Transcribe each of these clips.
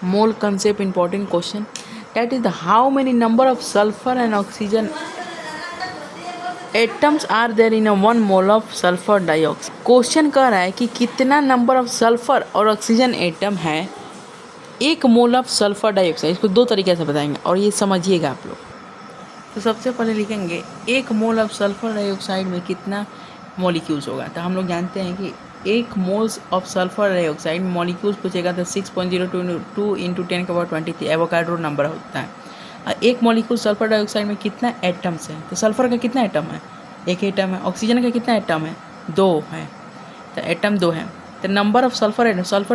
Mole concept important question. That is the how many number of sulfur and oxygen atoms are there in a 1 mole of sulfur dioxide. Question कह रहा है कि कितना number of sulphur और oxygen atom है एक mole of sulphur dioxide. इसको दो तरीके से बताएंगे और ये समझिएगा आप लोग। तो सबसे पहले लिखेंगे एक मोल ऑफ सल्फर डाइऑक्साइड में कितना मॉलिक्यूल्स होगा। तो हम लोग जानते हैं कि एक मोल्स ऑफ सल्फर डाइऑक्साइड में मॉलिक्यूल्स पूछेगा तो 6.022 इंटू 10⁻23 एवोगाड्रो नंबर होता है। और एक मॉलिक्यूल सल्फर डाइऑक्साइड में कितना एटम्स है, तो सल्फर का कितना एटम है, एक एटम है। ऑक्सीजन का कितना एटम है, 2 है। तो एटम 2 है। तो नंबर ऑफ सल्फर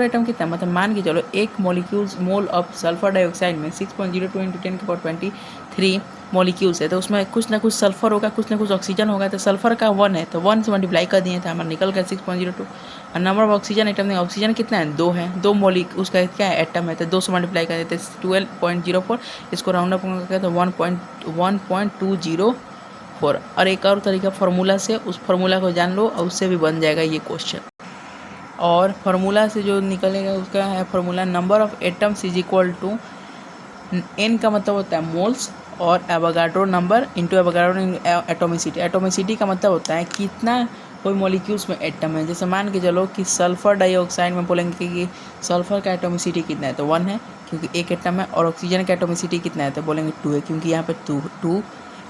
एटम कितना, मतलब मान के चलो एक मोल ऑफ सल्फर डाइऑक्साइड में 6.02 इंटू 10⁻23 मॉलिक्यूल्स है। तो उसमें कुछ ना कुछ सल्फर होगा, कुछ ना कुछ ऑक्सीजन होगा। तो सल्फर का 1 है तो 1 से मल्टीप्लाई कर दिए थे, हमारा निकल गया 6.02। और नंबर ऑफ ऑक्सीजन एटम ने ऑक्सीजन कितना है, 2 है। 2 उसका क्या है, एटम है। तो 2 से मल्टीप्लाई कर देते 12.04। इसको राउंड अप करके तो 1.204। और एक और तरीका फार्मूला से, उस फार्मूला को जान लो और उससे भी बन जाएगा ये क्वेश्चन। और फार्मूला से जो निकलेगा उसका है formula number of atoms is equal to n का मतलब होता है मोल्स और Avogadro number into Avogadro atomicity. Atomicity का मतलब होता है कितना कोई मॉलिक्यूल्स में एटम है। जैसे मान के चलो कि सल्फर डाइऑक्साइड में बोलेंगे कि सल्फर का एटोमिसिटी कितना है, तो 1 है क्योंकि एक एटम है। और ऑक्सीजन का एटोमिसिटी कितना है, तो बोलेंगे 2 है क्योंकि यहाँ पे 2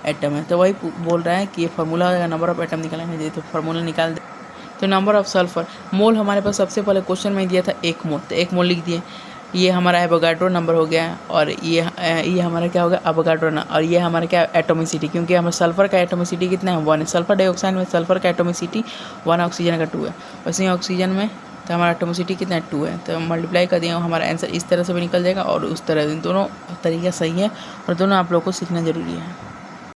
एटम है। तो वही बोल रहा है कि ये फार्मूला होगा, नंबर ऑफ एटम निकालेंगे तो फार्मूला निकाल दे। तो नंबर ऑफ सल्फर मोल हमारे पास सबसे पहले क्वेश्चन में दिया था 1 मोल, तो 1 मोल लिख दिए। ये हमारा एवोगाड्रो नंबर हो गया। और ये हमारा क्या होगा, एवोगाड्रो ना। और ये हमारा क्या एटोमिसिटी, क्योंकि हमारे सल्फर का एटोमिसिटी कितना है, 1 है। सल्फर डाइऑक्साइड में सल्फर का एटोमिसिटी 1, ऑक्सीजन का 2 है। वैसे ही ऑक्सीजन में तो हमारा एटोमिसिटी कितना है, 2 है। तो मल्टीप्लाई कर दिया, हमारा आंसर इस तरह से भी निकल जाएगा और उस तरह। दोनों तरीका सही है और दोनों आप लोग को सीखना ज़रूरी है।